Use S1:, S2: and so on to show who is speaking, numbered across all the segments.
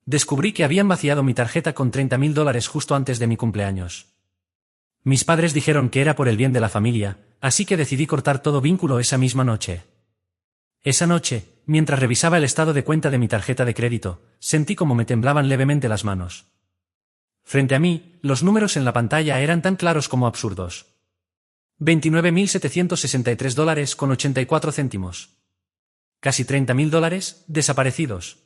S1: Descubrí que habían vaciado mi tarjeta con $30.000 justo antes de mi cumpleaños. Mis padres dijeron que era por el bien de la familia, así que decidí cortar todo vínculo esa misma noche. Esa noche, mientras revisaba el estado de cuenta de mi tarjeta de crédito, sentí como me temblaban levemente las manos. Frente a mí, los números en la pantalla eran tan claros como absurdos. $29.763,84. Casi $30.000 desaparecidos.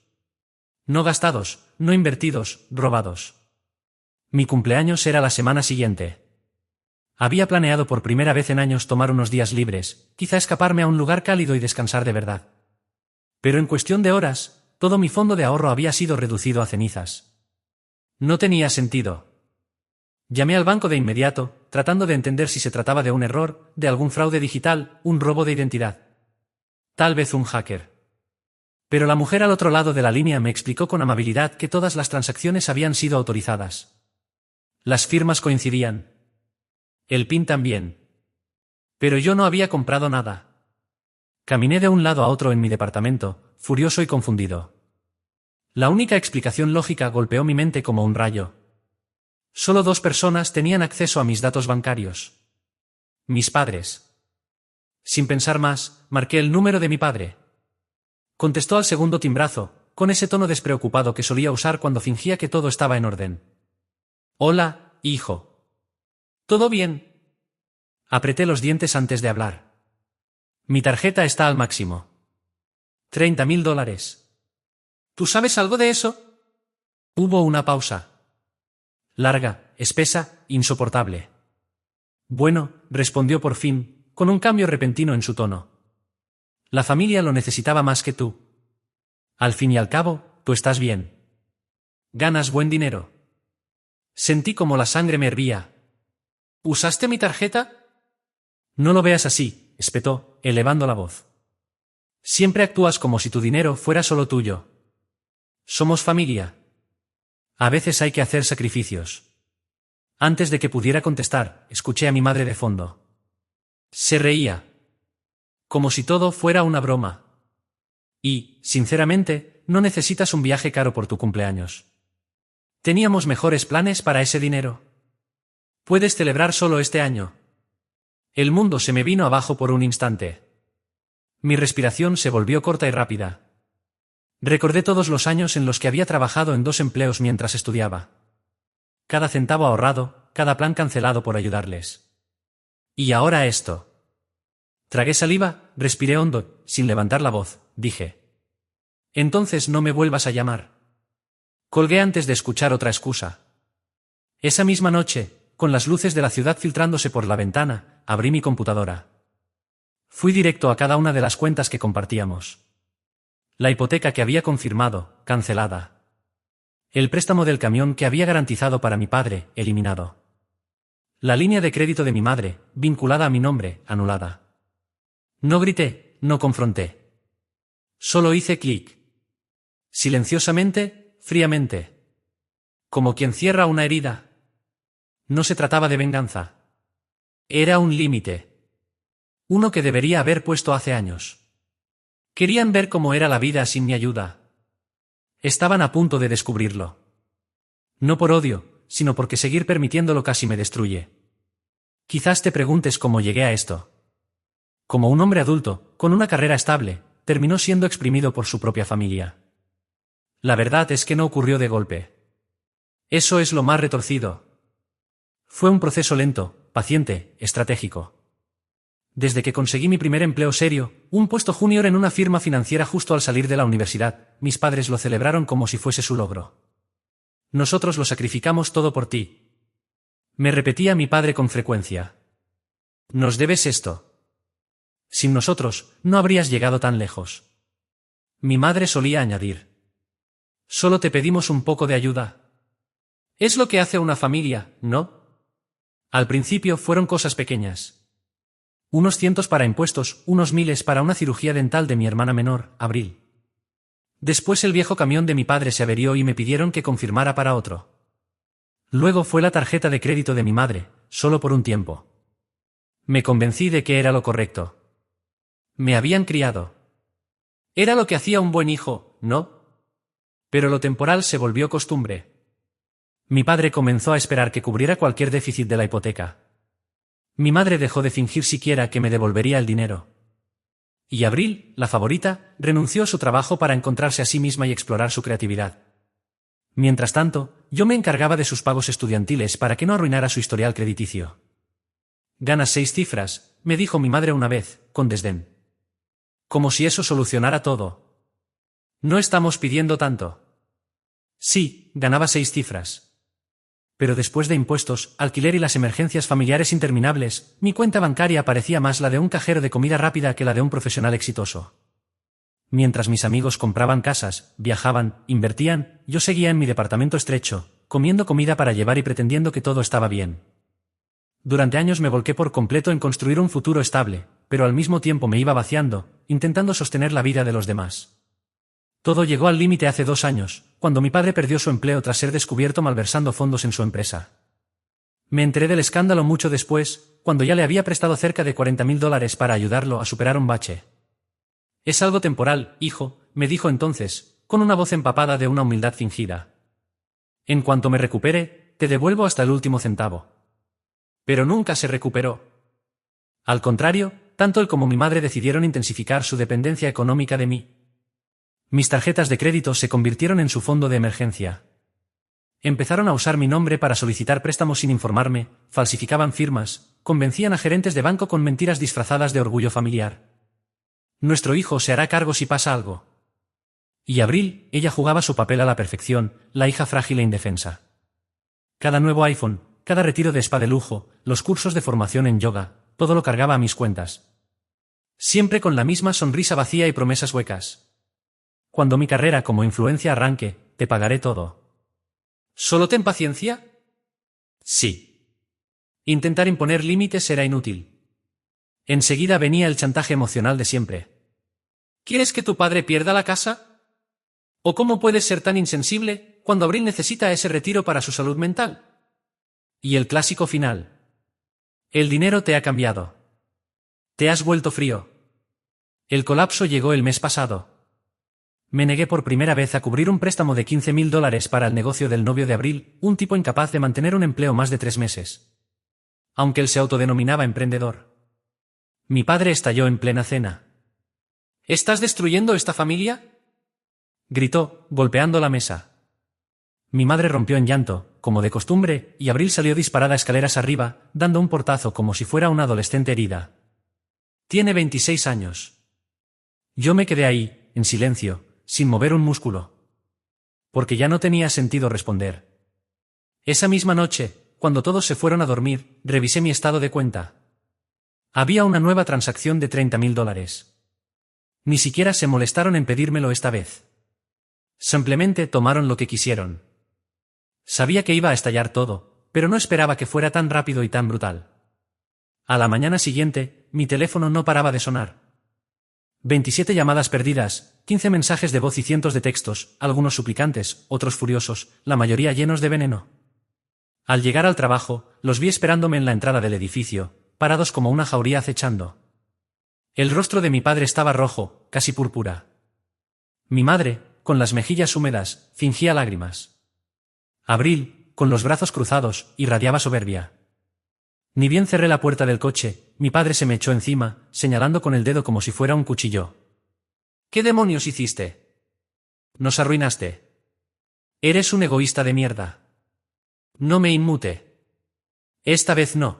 S1: No gastados, no invertidos, robados. Mi cumpleaños era la semana siguiente. Había planeado por primera vez en años tomar unos días libres, quizá escaparme a un lugar cálido y descansar de verdad. Pero en cuestión de horas, todo mi fondo de ahorro había sido reducido a cenizas. No tenía sentido. Llamé al banco de inmediato, tratando de entender si se trataba de un error, de algún fraude digital, un robo de identidad. Tal vez un hacker. Pero la mujer al otro lado de la línea me explicó con amabilidad que todas las transacciones habían sido autorizadas. Las firmas coincidían. El PIN también. Pero yo no había comprado nada. Caminé de un lado a otro en mi departamento, furioso y confundido. La única explicación lógica golpeó mi mente como un rayo. Solo 2 personas tenían acceso a mis datos bancarios. Mis padres. Sin pensar más, marqué el número de mi padre. Contestó al segundo timbrazo, con ese tono despreocupado que solía usar cuando fingía que todo estaba en orden. Hola, hijo. ¿Todo bien? Apreté los dientes antes de hablar. Mi tarjeta está al máximo. $30.000. ¿Tú sabes algo de eso? Hubo una pausa. Larga, espesa, insoportable. Bueno, respondió por fin, con un cambio repentino en su tono. La familia lo necesitaba más que tú. Al fin y al cabo, tú estás bien. Ganas buen dinero. Sentí como la sangre me hervía. ¿Usaste mi tarjeta? No lo veas así, espetó, elevando la voz. Siempre actúas como si tu dinero fuera solo tuyo. Somos familia. A veces hay que hacer sacrificios. Antes de que pudiera contestar, escuché a mi madre de fondo. Se reía. Como si todo fuera una broma. Y, sinceramente, no necesitas un viaje caro por tu cumpleaños. Teníamos mejores planes para ese dinero. Puedes celebrar solo este año. El mundo se me vino abajo por un instante. Mi respiración se volvió corta y rápida. Recordé todos los años en los que había trabajado en 2 empleos mientras estudiaba. Cada centavo ahorrado, cada plan cancelado por ayudarles. Y ahora esto. Tragué saliva, respiré hondo, sin levantar la voz, dije. Entonces no me vuelvas a llamar. Colgué antes de escuchar otra excusa. Esa misma noche, con las luces de la ciudad filtrándose por la ventana, abrí mi computadora. Fui directo a cada una de las cuentas que compartíamos. La hipoteca que había confirmado, cancelada. El préstamo del camión que había garantizado para mi padre, eliminado. La línea de crédito de mi madre, vinculada a mi nombre, anulada. No grité, no confronté. Solo hice clic. Silenciosamente, fríamente. Como quien cierra una herida. No se trataba de venganza. Era un límite. Uno que debería haber puesto hace años. Querían ver cómo era la vida sin mi ayuda. Estaban a punto de descubrirlo. No por odio, sino porque seguir permitiéndolo casi me destruye. Quizás te preguntes cómo llegué a esto. Como un hombre adulto, con una carrera estable, terminó siendo exprimido por su propia familia. La verdad es que no ocurrió de golpe. Eso es lo más retorcido. Fue un proceso lento, paciente, estratégico. Desde que conseguí mi primer empleo serio, un puesto junior en una firma financiera justo al salir de la universidad, mis padres lo celebraron como si fuese su logro. Nosotros lo sacrificamos todo por ti. Me repetía mi padre con frecuencia. Nos debes esto. Sin nosotros, no habrías llegado tan lejos. Mi madre solía añadir. Solo te pedimos un poco de ayuda. Es lo que hace una familia, ¿no? Al principio fueron cosas pequeñas. Unos cientos para impuestos, unos miles para una cirugía dental de mi hermana menor, Abril. Después el viejo camión de mi padre se averió y me pidieron que confirmara para otro. Luego fue la tarjeta de crédito de mi madre, solo por un tiempo. Me convencí de que era lo correcto. Me habían criado. Era lo que hacía un buen hijo, ¿no? Pero lo temporal se volvió costumbre. Mi padre comenzó a esperar que cubriera cualquier déficit de la hipoteca. Mi madre dejó de fingir siquiera que me devolvería el dinero. Y Abril, la favorita, renunció a su trabajo para encontrarse a sí misma y explorar su creatividad. Mientras tanto, yo me encargaba de sus pagos estudiantiles para que no arruinara su historial crediticio. «Ganas 6 cifras», me dijo mi madre una vez, con desdén. Como si eso solucionara todo. «No estamos pidiendo tanto». Sí, ganaba 6 cifras. Pero después de impuestos, alquiler y las emergencias familiares interminables, mi cuenta bancaria parecía más la de un cajero de comida rápida que la de un profesional exitoso. Mientras mis amigos compraban casas, viajaban, invertían, yo seguía en mi departamento estrecho, comiendo comida para llevar y pretendiendo que todo estaba bien. Durante años me volqué por completo en construir un futuro estable, pero al mismo tiempo me iba vaciando, intentando sostener la vida de los demás. Todo llegó al límite hace 2 años, cuando mi padre perdió su empleo tras ser descubierto malversando fondos en su empresa. Me enteré del escándalo mucho después, cuando ya le había prestado cerca de $40.000 para ayudarlo a superar un bache. «Es algo temporal, hijo», me dijo entonces, con una voz empapada de una humildad fingida. «En cuanto me recupere, te devuelvo hasta el último centavo». Pero nunca se recuperó. Al contrario, tanto él como mi madre decidieron intensificar su dependencia económica de mí. Mis tarjetas de crédito se convirtieron en su fondo de emergencia. Empezaron a usar mi nombre para solicitar préstamos sin informarme, falsificaban firmas, convencían a gerentes de banco con mentiras disfrazadas de orgullo familiar. «Nuestro hijo se hará cargo si pasa algo». Y Abril, ella jugaba su papel a la perfección, la hija frágil e indefensa. Cada nuevo iPhone, cada retiro de spa de lujo, los cursos de formación en yoga, todo lo cargaba a mis cuentas. Siempre con la misma sonrisa vacía y promesas huecas. «Cuando mi carrera como influencia arranque, te pagaré todo». «¿Solo ten paciencia?» Sí. Intentar imponer límites era inútil. Enseguida venía el chantaje emocional de siempre. «¿Quieres que tu padre pierda la casa? ¿O cómo puedes ser tan insensible cuando Abril necesita ese retiro para su salud mental?» Y el clásico final. «El dinero te ha cambiado. Te has vuelto frío». El colapso llegó el mes pasado. Me negué por primera vez a cubrir un préstamo de $15.000 para el negocio del novio de Abril, un tipo incapaz de mantener un empleo más de 3 meses. Aunque él se autodenominaba emprendedor. Mi padre estalló en plena cena. «¿Estás destruyendo esta familia?», gritó, golpeando la mesa. Mi madre rompió en llanto, como de costumbre, y Abril salió disparada escaleras arriba, dando un portazo como si fuera una adolescente herida. «Tiene 26 años». Yo me quedé ahí, en silencio, sin mover un músculo. Porque ya no tenía sentido responder. Esa misma noche, cuando todos se fueron a dormir, revisé mi estado de cuenta. Había una nueva transacción de $30.000. Ni siquiera se molestaron en pedírmelo esta vez. Simplemente tomaron lo que quisieron. Sabía que iba a estallar todo, pero no esperaba que fuera tan rápido y tan brutal. A la mañana siguiente, mi teléfono no paraba de sonar. 27 llamadas perdidas, 15 mensajes de voz y cientos de textos, algunos suplicantes, otros furiosos, la mayoría llenos de veneno. Al llegar al trabajo, los vi esperándome en la entrada del edificio, parados como una jauría acechando. El rostro de mi padre estaba rojo, casi púrpura. Mi madre, con las mejillas húmedas, fingía lágrimas. Abril, con los brazos cruzados, irradiaba soberbia. Ni bien cerré la puerta del coche, mi padre se me echó encima, señalando con el dedo como si fuera un cuchillo. «¿Qué demonios hiciste? Nos arruinaste. Eres un egoísta de mierda». «No me inmute». «Esta vez no».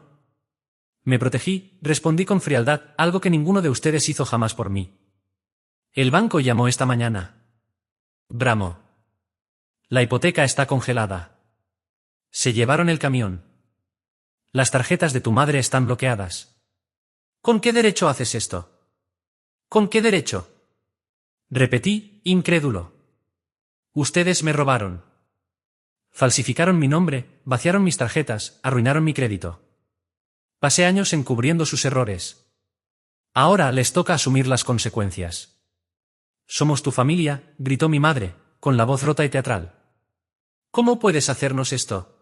S1: Me protegí, respondí con frialdad, algo que ninguno de ustedes hizo jamás por mí. «El banco llamó esta mañana». «Bramó. La hipoteca está congelada. Se llevaron el camión. Las tarjetas de tu madre están bloqueadas». «¿Con qué derecho haces esto? ¿Con qué derecho?», repetí, incrédulo. «Ustedes me robaron. Falsificaron mi nombre, vaciaron mis tarjetas, arruinaron mi crédito. Pasé años encubriendo sus errores. Ahora les toca asumir las consecuencias». «Somos tu familia», gritó mi madre, con la voz rota y teatral. «¿Cómo puedes hacernos esto?».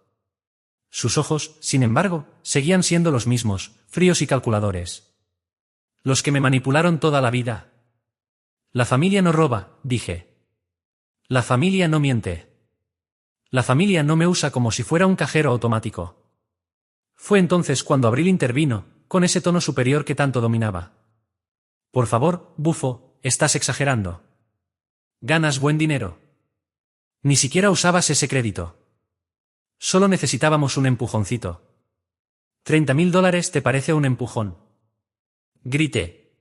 S1: Sus ojos, sin embargo, seguían siendo los mismos, fríos y calculadores. «Los que me manipularon toda la vida». «La familia no roba», dije. La familia no miente. La familia no me usa como si fuera un cajero automático. Fue entonces cuando Abril intervino, con ese tono superior que tanto dominaba. Por favor, bufo, estás exagerando. Ganas buen dinero. Ni siquiera usabas ese crédito. Solo necesitábamos un empujoncito. $30.000 te parece un empujón. Grité.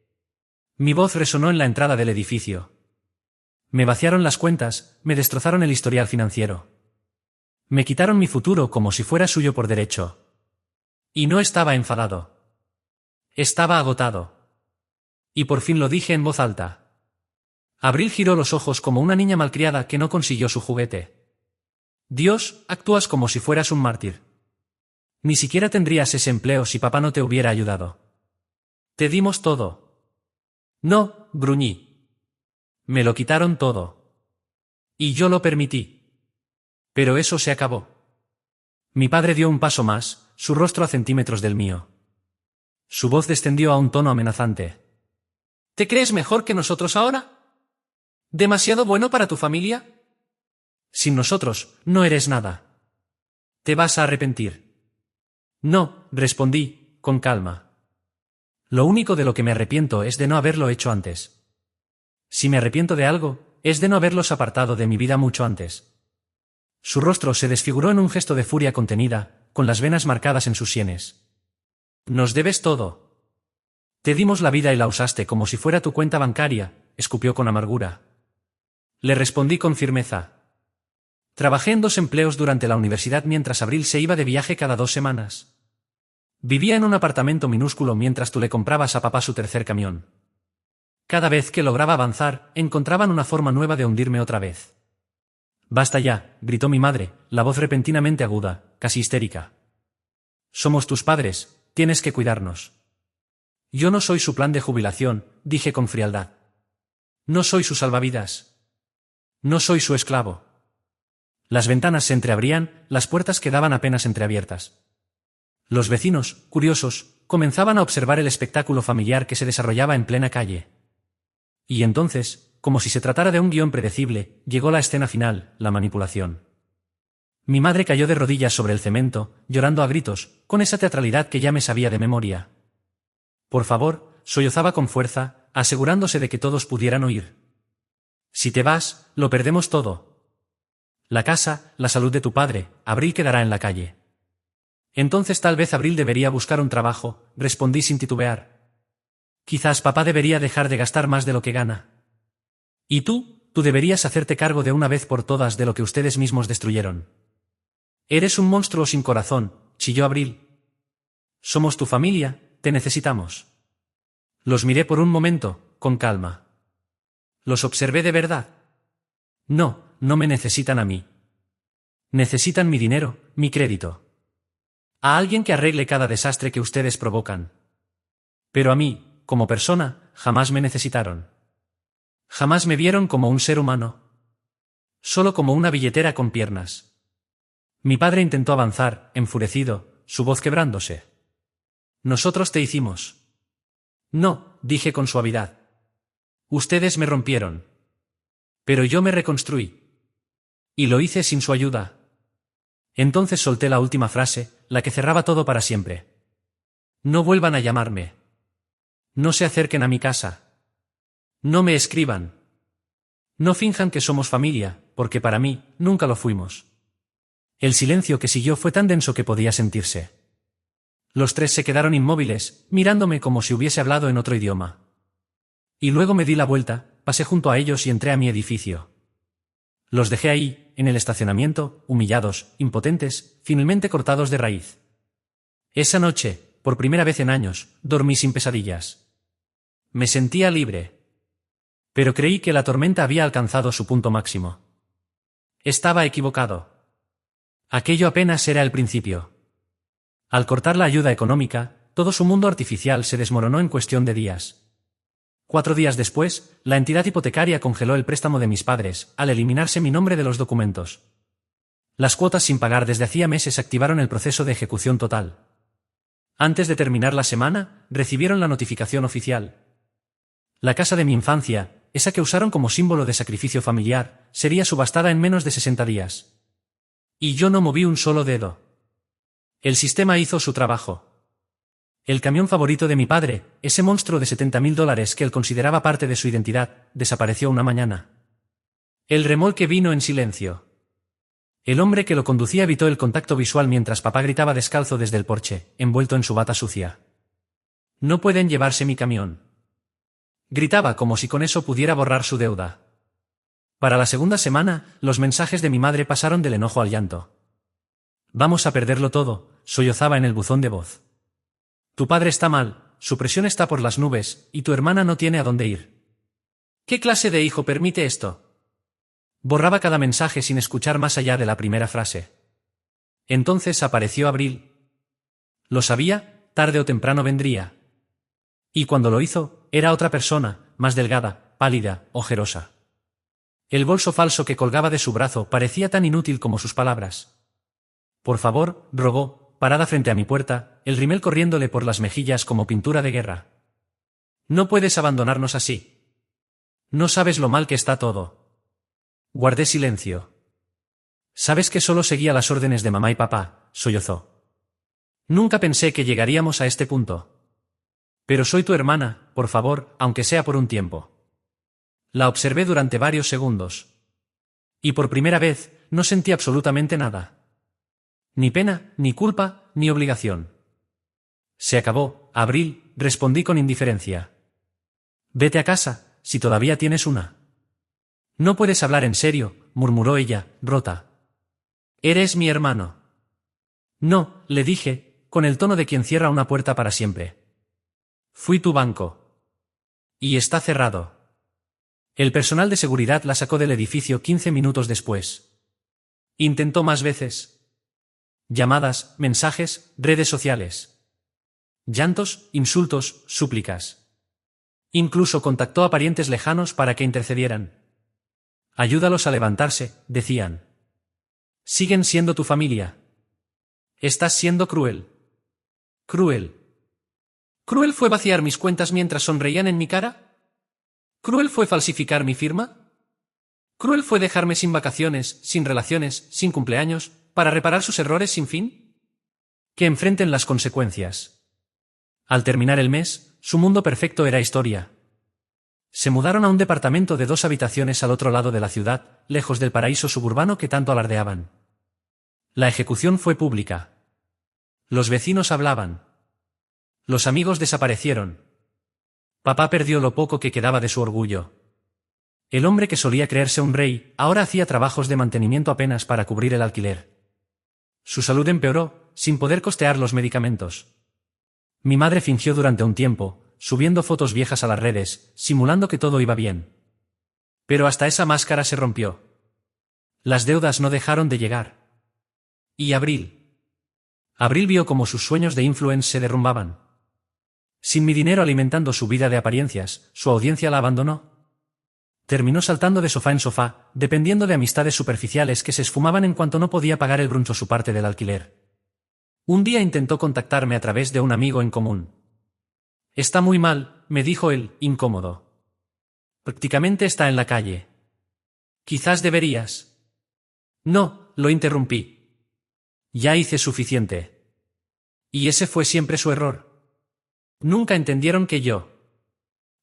S1: Mi voz resonó en la entrada del edificio. Me vaciaron las cuentas, me destrozaron el historial financiero. Me quitaron mi futuro como si fuera suyo por derecho. Y no estaba enfadado. Estaba agotado. Y por fin lo dije en voz alta. Abril giró los ojos como una niña malcriada que no consiguió su juguete. Dios, actúas como si fueras un mártir. Ni siquiera tendrías ese empleo si papá no te hubiera ayudado. Te dimos todo. No, gruñí. Me lo quitaron todo. Y yo lo permití. Pero eso se acabó. Mi padre dio un paso más, su rostro a centímetros del mío. Su voz descendió a un tono amenazante. ¿Te crees mejor que nosotros ahora? ¿Demasiado bueno para tu familia? Sin nosotros, no eres nada. Te vas a arrepentir. No, respondí, con calma. Lo único de lo que me arrepiento es de no haberlo hecho antes. Si me arrepiento de algo, es de no haberlos apartado de mi vida mucho antes. Su rostro se desfiguró en un gesto de furia contenida, con las venas marcadas en sus sienes. Nos debes todo. Te dimos la vida y la usaste como si fuera tu cuenta bancaria, escupió con amargura. Le respondí con firmeza. Trabajé en 2 empleos durante la universidad mientras Abril se iba de viaje cada 2 semanas. Vivía en un apartamento minúsculo mientras tú le comprabas a papá su tercer camión. Cada vez que lograba avanzar, encontraban una forma nueva de hundirme otra vez. Basta ya, gritó mi madre, la voz repentinamente aguda, casi histérica. Somos tus padres, tienes que cuidarnos. Yo no soy su plan de jubilación, dije con frialdad. No soy su salvavidas. No soy su esclavo. Las ventanas se entreabrían, las puertas quedaban apenas entreabiertas. Los vecinos, curiosos, comenzaban a observar el espectáculo familiar que se desarrollaba en plena calle. Y entonces, como si se tratara de un guión predecible, llegó la escena final, la manipulación. Mi madre cayó de rodillas sobre el cemento, llorando a gritos, con esa teatralidad que ya me sabía de memoria. Por favor, sollozaba con fuerza, asegurándose de que todos pudieran oír. Si te vas, lo perdemos todo. La casa, la salud de tu padre, Abril quedará en la calle. Entonces tal vez Abril debería buscar un trabajo, respondí sin titubear. Quizás papá debería dejar de gastar más de lo que gana. Y tú deberías hacerte cargo de una vez por todas de lo que ustedes mismos destruyeron. Eres un monstruo sin corazón, chilló Abril. Somos tu familia, te necesitamos. Los miré por un momento, con calma. ¿Los observé de verdad? No, no me necesitan a mí. Necesitan mi dinero, mi crédito. A alguien que arregle cada desastre que ustedes provocan. Pero a mí, como persona, jamás me necesitaron. Jamás me vieron como un ser humano. Solo como una billetera con piernas. Mi padre intentó avanzar, enfurecido, su voz quebrándose. Nosotros te hicimos. No, dije con suavidad. Ustedes me rompieron. Pero yo me reconstruí. Y lo hice sin su ayuda. Entonces solté la última frase, la que cerraba todo para siempre. No vuelvan a llamarme. No se acerquen a mi casa. No me escriban. No finjan que somos familia, porque para mí, nunca lo fuimos. El silencio que siguió fue tan denso que podía sentirse. Los 3 se quedaron inmóviles, mirándome como si hubiese hablado en otro idioma. Y luego me di la vuelta, pasé junto a ellos y entré a mi edificio. Los dejé ahí, en el estacionamiento, humillados, impotentes, finalmente cortados de raíz. Esa noche, por primera vez en años, dormí sin pesadillas. Me sentía libre. Pero creí que la tormenta había alcanzado su punto máximo. Estaba equivocado. Aquello apenas era el principio. Al cortar la ayuda económica, todo su mundo artificial se desmoronó en cuestión de días. 4 días después, la entidad hipotecaria congeló el préstamo de mis padres, al eliminarse mi nombre de los documentos. Las cuotas sin pagar desde hacía meses activaron el proceso de ejecución total. Antes de terminar la semana, recibieron la notificación oficial. La casa de mi infancia, esa que usaron como símbolo de sacrificio familiar, sería subastada en menos de 60 días. Y yo no moví un solo dedo. El sistema hizo su trabajo. El camión favorito de mi padre, ese monstruo de $70.000 que él consideraba parte de su identidad, desapareció una mañana. El remolque vino en silencio. El hombre que lo conducía evitó el contacto visual mientras papá gritaba descalzo desde el porche, envuelto en su bata sucia. «No pueden llevarse mi camión». Gritaba como si con eso pudiera borrar su deuda. Para la segunda semana, los mensajes de mi madre pasaron del enojo al llanto. «Vamos a perderlo todo», sollozaba en el buzón de voz. «Tu padre está mal, su presión está por las nubes, y tu hermana no tiene a dónde ir». «¿Qué clase de hijo permite esto?». Borraba cada mensaje sin escuchar más allá de la primera frase. Entonces apareció Abril. Lo sabía, tarde o temprano vendría. Y cuando lo hizo, era otra persona, más delgada, pálida, ojerosa. El bolso falso que colgaba de su brazo parecía tan inútil como sus palabras. «Por favor», rogó, parada frente a mi puerta, el rímel corriéndole por las mejillas como pintura de guerra. «No puedes abandonarnos así. No sabes lo mal que está todo». Guardé silencio. «Sabes que solo seguía las órdenes de mamá y papá», sollozó. «Nunca pensé que llegaríamos a este punto. Pero soy tu hermana, por favor, aunque sea por un tiempo». La observé durante varios segundos. Y por primera vez, no sentí absolutamente nada. Ni pena, ni culpa, ni obligación. «Se acabó, Abril», respondí con indiferencia. «Vete a casa, si todavía tienes una». «No puedes hablar en serio», murmuró ella, rota. «Eres mi hermano». «No», le dije, con el tono de quien cierra una puerta para siempre. «Fui tu banco. Y está cerrado». El personal de seguridad la sacó del edificio 15 minutos después. Intentó más veces. Llamadas, mensajes, redes sociales. Llantos, insultos, súplicas. Incluso contactó a parientes lejanos para que intercedieran. «Ayúdalos a levantarse», decían. «Siguen siendo tu familia. Estás siendo cruel». «Cruel». ¿Cruel fue vaciar mis cuentas mientras sonreían en mi cara? ¿Cruel fue falsificar mi firma? ¿Cruel fue dejarme sin vacaciones, sin relaciones, sin cumpleaños, para reparar sus errores sin fin? Que enfrenten las consecuencias». Al terminar el mes, su mundo perfecto era historia. Se mudaron a un departamento de 2 habitaciones al otro lado de la ciudad, lejos del paraíso suburbano que tanto alardeaban. La ejecución fue pública. Los vecinos hablaban. Los amigos desaparecieron. Papá perdió lo poco que quedaba de su orgullo. El hombre que solía creerse un rey, ahora hacía trabajos de mantenimiento apenas para cubrir el alquiler. Su salud empeoró, sin poder costear los medicamentos. Mi madre fingió durante un tiempo, subiendo fotos viejas a las redes, simulando que todo iba bien. Pero hasta esa máscara se rompió. Las deudas no dejaron de llegar. Y Abril. Abril vio cómo sus sueños de influencer se derrumbaban. Sin mi dinero alimentando su vida de apariencias, su audiencia la abandonó. Terminó saltando de sofá en sofá, dependiendo de amistades superficiales que se esfumaban en cuanto no podía pagar el bruncho su parte del alquiler. Un día intentó contactarme a través de un amigo en común. «Está muy mal», me dijo él, incómodo. «Prácticamente está en la calle». «Quizás deberías». «No», lo interrumpí. «Ya hice suficiente». Y ese fue siempre su error. Nunca entendieron que yo.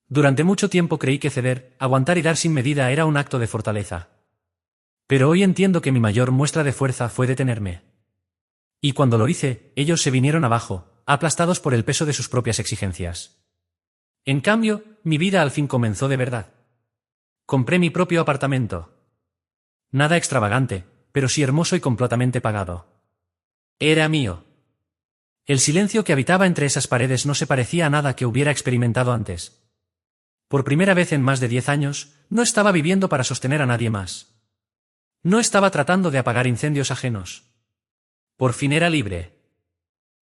S1: Durante mucho tiempo creí que ceder, aguantar y dar sin medida era un acto de fortaleza. Pero hoy entiendo que mi mayor muestra de fuerza fue detenerme. Y cuando lo hice, ellos se vinieron abajo, aplastados por el peso de sus propias exigencias. En cambio, mi vida al fin comenzó de verdad. Compré mi propio apartamento. Nada extravagante, pero sí hermoso y completamente pagado. Era mío. El silencio que habitaba entre esas paredes no se parecía a nada que hubiera experimentado antes. Por primera vez en más de 10 años, no estaba viviendo para sostener a nadie más. No estaba tratando de apagar incendios ajenos. Por fin era libre.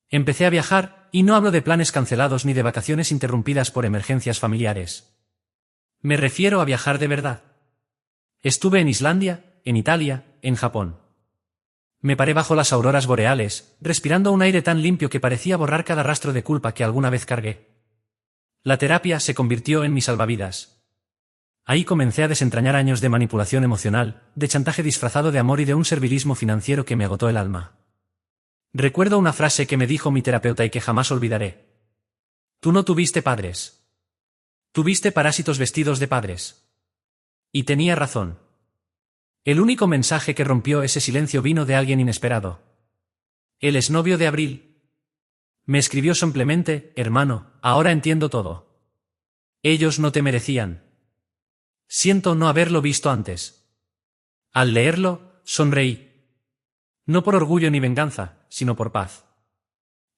S1: Empecé a viajar, y no hablo de planes cancelados ni de vacaciones interrumpidas por emergencias familiares. Me refiero a viajar de verdad. Estuve en Islandia, en Italia, en Japón. Me paré bajo las auroras boreales, respirando un aire tan limpio que parecía borrar cada rastro de culpa que alguna vez cargué. La terapia se convirtió en mi salvavidas. Ahí comencé a desentrañar años de manipulación emocional, de chantaje disfrazado de amor y de un servilismo financiero que me agotó el alma. Recuerdo una frase que me dijo mi terapeuta y que jamás olvidaré. Tú no tuviste padres. Tuviste parásitos vestidos de padres. Y tenía razón. El único mensaje que rompió ese silencio vino de alguien inesperado. El exnovio de Abril. Me escribió simplemente: hermano, ahora entiendo todo. Ellos no te merecían. Siento no haberlo visto antes. Al leerlo, sonreí. No por orgullo ni venganza, sino por paz.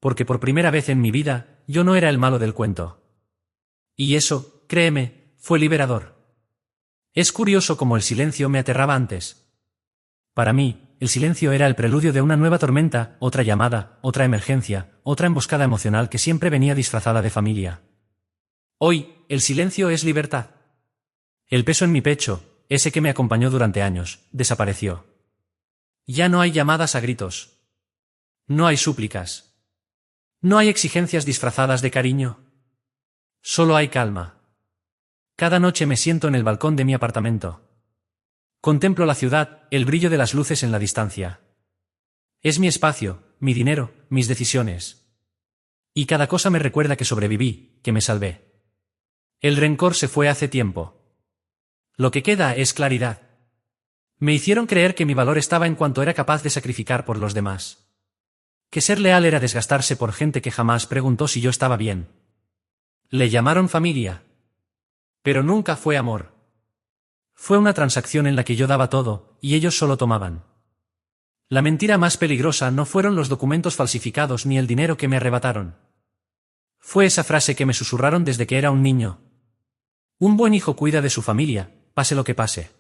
S1: Porque por primera vez en mi vida, yo no era el malo del cuento. Y eso, créeme, fue liberador. Es curioso cómo el silencio me aterraba antes. Para mí, el silencio era el preludio de una nueva tormenta, otra llamada, otra emergencia, otra emboscada emocional que siempre venía disfrazada de familia. Hoy, el silencio es libertad. El peso en mi pecho, ese que me acompañó durante años, desapareció. Ya no hay llamadas a gritos. No hay súplicas. No hay exigencias disfrazadas de cariño. Solo hay calma. Cada noche me siento en el balcón de mi apartamento. Contemplo la ciudad, el brillo de las luces en la distancia. Es mi espacio, mi dinero, mis decisiones. Y cada cosa me recuerda que sobreviví, que me salvé. El rencor se fue hace tiempo. Lo que queda es claridad. Me hicieron creer que mi valor estaba en cuanto era capaz de sacrificar por los demás. Que ser leal era desgastarse por gente que jamás preguntó si yo estaba bien. Le llamaron familia. Pero nunca fue amor. Fue una transacción en la que yo daba todo, y ellos solo tomaban. La mentira más peligrosa no fueron los documentos falsificados ni el dinero que me arrebataron. Fue esa frase que me susurraron desde que era un niño. Un buen hijo cuida de su familia, pase lo que pase.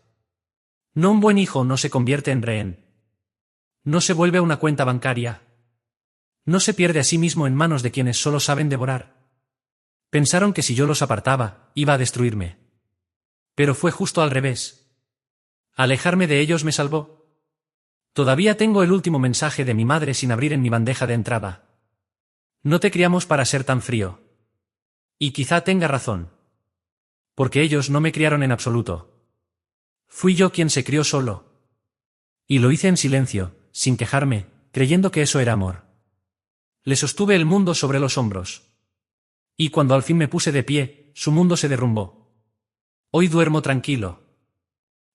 S1: No, un buen hijo no se convierte en rehén. No se vuelve una cuenta bancaria. No se pierde a sí mismo en manos de quienes solo saben devorar. Pensaron que si yo los apartaba, iba a destruirme. Pero fue justo al revés. Alejarme de ellos me salvó. Todavía tengo el último mensaje de mi madre sin abrir en mi bandeja de entrada. No te criamos para ser tan frío. Y quizá tenga razón. Porque ellos no me criaron en absoluto. Fui yo quien se crió solo. Y lo hice en silencio, sin quejarme, creyendo que eso era amor. Le sostuve el mundo sobre los hombros. Y cuando al fin me puse de pie, su mundo se derrumbó. Hoy duermo tranquilo.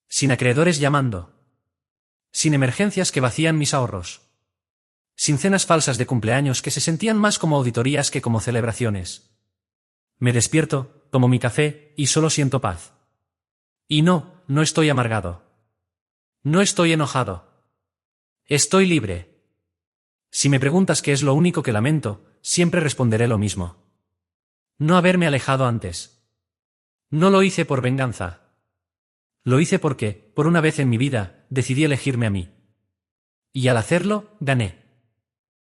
S1: Sin acreedores llamando. Sin emergencias que vacían mis ahorros. Sin cenas falsas de cumpleaños que se sentían más como auditorías que como celebraciones. Me despierto, tomo mi café, y solo siento paz. Y no, no estoy amargado. No estoy enojado. Estoy libre. Si me preguntas qué es lo único que lamento, siempre responderé lo mismo. No haberme alejado antes. No lo hice por venganza. Lo hice porque, por una vez en mi vida, decidí elegirme a mí. Y al hacerlo, gané.